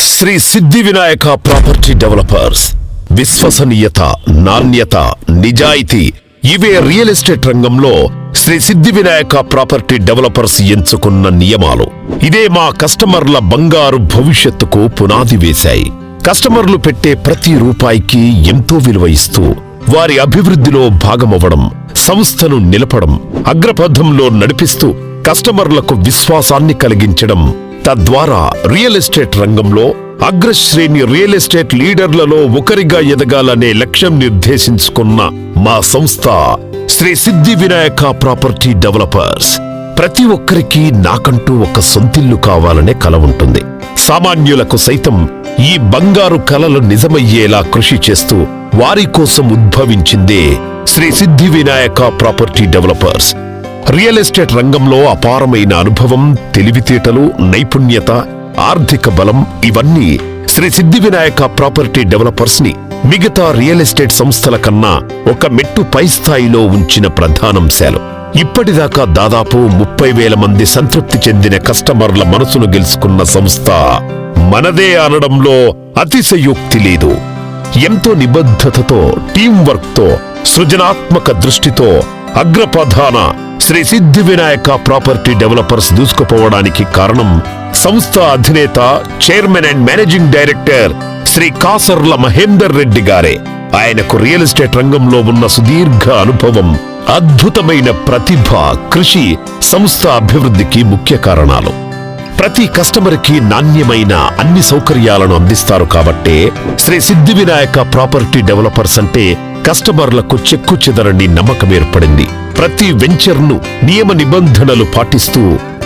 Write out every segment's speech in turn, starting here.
శ్రీ సిద్ధి Vinayaka property developers. విశ్వసనీయత, నాణ్యత, నిజాయితీ ఇవే రియల్ ఎస్టేట్ రంగంలో శ్రీ సిద్ధి వినాయక ప్రాపర్టీ డెవలపర్స్ ఎంచుకున్న నియమాలు. ఇదే మా కస్టమర్ల బంగారు భవిష్యత్తుకు పునాది వేశాయి. కస్టమర్లు పెట్టే ప్రతి రూపాయికి ఎంతో విలువ ఇస్తూ వారి అభివృద్ధిలో భాగమవ్వడం, సంస్థను నిలపడం, అగ్రపథంలో నడిపిస్తూ కస్టమర్లకు విశ్వాసాన్ని కలిగించడం, తద్వారా రియల్ ఎస్టేట్ రంగంలో అగ్రశ్రేణి రియల్ ఎస్టేట్ లీడర్లలో ఒకరిగా ఎదగాలనే లక్ష్యం నిర్దేశించుకున్న మా సంస్థ శ్రీ సిద్ధి వినాయక ప్రాపర్టీ డెవలపర్స్. ప్రతి ఒక్కరికి నాకంటూ ఒక సొంతిల్లు కావాలనే కల ఉంటుంది. సామాన్యులకు సైతం ఈ బంగారు కలలు నిజమయ్యేలా కృషి చేస్తూ వారి కోసం ఉద్భవించిందే శ్రీ సిద్ధి Vinayaka property developers. Real estate రంగంలో అపారమైన అనుభవం, తెలివితేటలు, నైపుణ్యత, ఆర్థిక బలం ఇవన్నీ శ్రీ సిద్ధి వినాయక ప్రాపర్టీ డెవలపర్స్ ని మిగతా రియల్ ఎస్టేట్ సంస్థల కన్నా ఒక మెట్టు పై స్థాయిలో ఉంచిన ప్రధానాంశాలు. ఇప్పటిదాకా దాదాపు 30,000 మంది సంతృప్తి చెందిన కస్టమర్ల మనసును గెలుచుకున్న సంస్థ మనదే అనడంలో అతిశయోక్తి లేదు. ఎంతో నిబద్ధతతో, టీం వర్క్ తో, సృజనాత్మక దృష్టితో అగ్రపథాన శ్రీ సిద్ధి వినాయక ప్రాపర్టీ డెవలపర్స్ దూసుకుపోవడానికి కారణం సంస్థ అధినేత, chairman and managing director Shri Kasarla Mahender Reddy గారే. ఆయనకు రియల్ ఎస్టేట్ రంగంలో ఉన్న సుదీర్ఘ అనుభవం, అద్భుతమైన ప్రతిభ, కృషి సంస్థ అభివృద్ధికి ముఖ్య కారణాలు. ప్రతి కస్టమర్కి నాణ్యమైన అన్ని సౌకర్యాలను అందిస్తారు కాబట్టే శ్రీ సిద్ధి వినాయక ప్రాపర్టీ డెవలపర్స్ అంటే కస్టమర్లకు చెక్కు చెదరని నమ్మకం ఏర్పడింది. ప్రతి వెంచర్ను నియమ నిబంధనలు పాటిస్తూ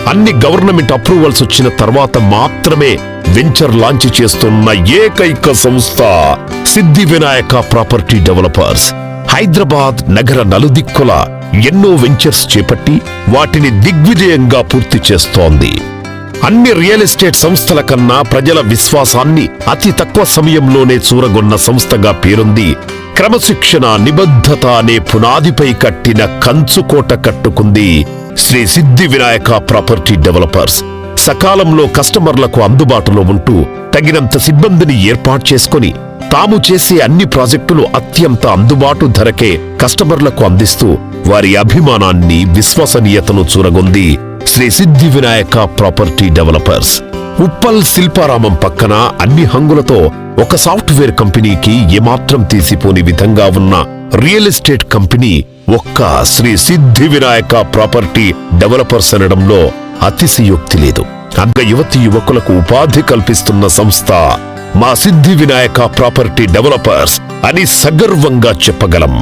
అన్ని గవర్నమెంట్ అప్రూవల్స్ వచ్చిన తర్వాత మాత్రమే వెంచర్ లాంచ్ చేస్తున్న ఏకైక సంస్థ సిద్ధి వినాయక ప్రాపర్టీ డెవలపర్స్. హైదరాబాద్ నగర నలుదిక్కుల ఎన్నో వెంచర్స్ చేపట్టి వాటిని దిగ్విజయంగా పూర్తి చేస్తోంది. అన్ని రియల్ ఎస్టేట్ సంస్థల కన్నా ప్రజల విశ్వాసాన్ని అతి తక్కువ సమయంలోనే చూరగొన్న సంస్థగా పేరుంది. క్రమశిక్షణ, నిబద్ధత అనే పునాదిపై కట్టిన కంచుకోట కట్టుకుంది శ్రీ సిద్ధి వినాయక ప్రాపర్టీ డెవలపర్స్. సకాలంలో కస్టమర్లకు అందుబాటులో ఉంటూ తగినంత సిబ్బందిని ఏర్పాటు చేసుకుని తాము చేసే అన్ని ప్రాజెక్టులు అత్యంత అందుబాటు ధరకే కస్టమర్లకు అందిస్తూ వారి అభిమానాన్ని, విశ్వసనీయతను చూరగొంది శ్రీ సిద్ధి వినాయక ప్రాపర్టీ డెవలపర్స్. ఉప్పల్ శిల్పారామం పక్కన అన్ని హంగులతో ఒక సాఫ్ట్వేర్ కంపెనీకి ఏమాత్రం తీసిపోని విధంగా ఉన్న రియల్ ఎస్టేట్ కంపెనీ ఒక్క శ్రీ సిద్ధి వినాయక ప్రాపర్టీ డెవలపర్స్ అనడంలో అతిశయోక్తి లేదు. అంత యువతీ యువకులకు ఉపాధి కల్పిస్తున్న సంస్థ మా సిద్ధి వినాయక ప్రాపర్టీ డెవలపర్స్ అని సగర్వంగా చెప్పగలం.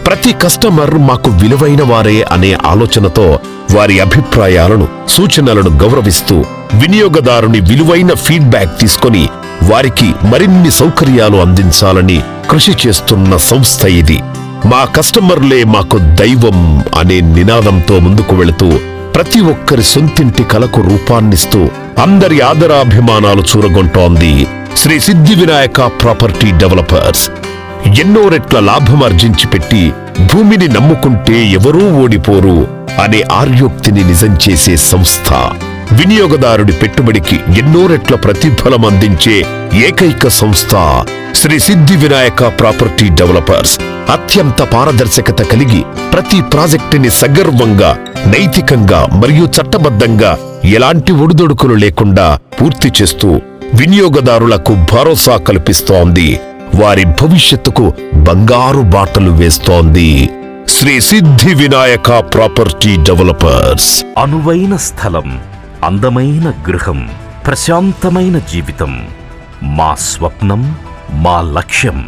ప్రతి కస్టమర్ మాకు విలువైన వారే అనే ఆలోచనతో వారి అభిప్రాయాలను, సూచనలను గౌరవిస్తూ వినియోగదారుని విలువైన ఫీడ్బ్యాక్ తీసుకొని వారికి మరిన్ని సౌకర్యాలు అందించాలని కృషి చేస్తున్న సంస్థ ఇది. మా కస్టమర్లే మాకు దైవం అనే నినాదంతో ముందుకు వెళుతూ ప్రతి ఒక్కరి సొంతింటి కలకు రూపాన్నిస్తూ అందరి ఆదరాభిమానాలు చూరగొంటోంది శ్రీ సిద్ధి వినాయక ప్రాపర్టీ డెవలపర్స్. ఎన్నో రెట్ల లాభమార్జించి పెట్టి భూమిని నమ్ముకుంటే ఎవరూ ఓడిపోరు అనే ఆర్యోక్తిని నిజం చేసే సంస్థ. వినియోగదారుడి పెట్టుబడికి ఎన్నో రెట్ల ప్రతిఫలం అందించే ఏకైక సంస్థ శ్రీ సిద్ధి వినాయక ప్రాపర్టీ డెవలపర్స్. అత్యంత పారదర్శకత కలిగి ప్రతి ప్రాజెక్టుని సగర్వంగా, నైతికంగా మరియు చట్టబద్ధంగా ఎలాంటి ఒడిదొడుకులు లేకుండా పూర్తి చేస్తూ వినియోగదారులకు భరోసా కల్పిస్తోంది. వారి భవిష్యత్తుకు బంగారు బాటలు వేస్తోంది శ్రీ సిద్ధి వినాయక ప్రాపర్టీ డెవలపర్స్. అనువైన స్థలం, అందమైన గృహం, ప్రశాంతమైన జీవితం మా స్వప్నం, మా లక్ష్యం.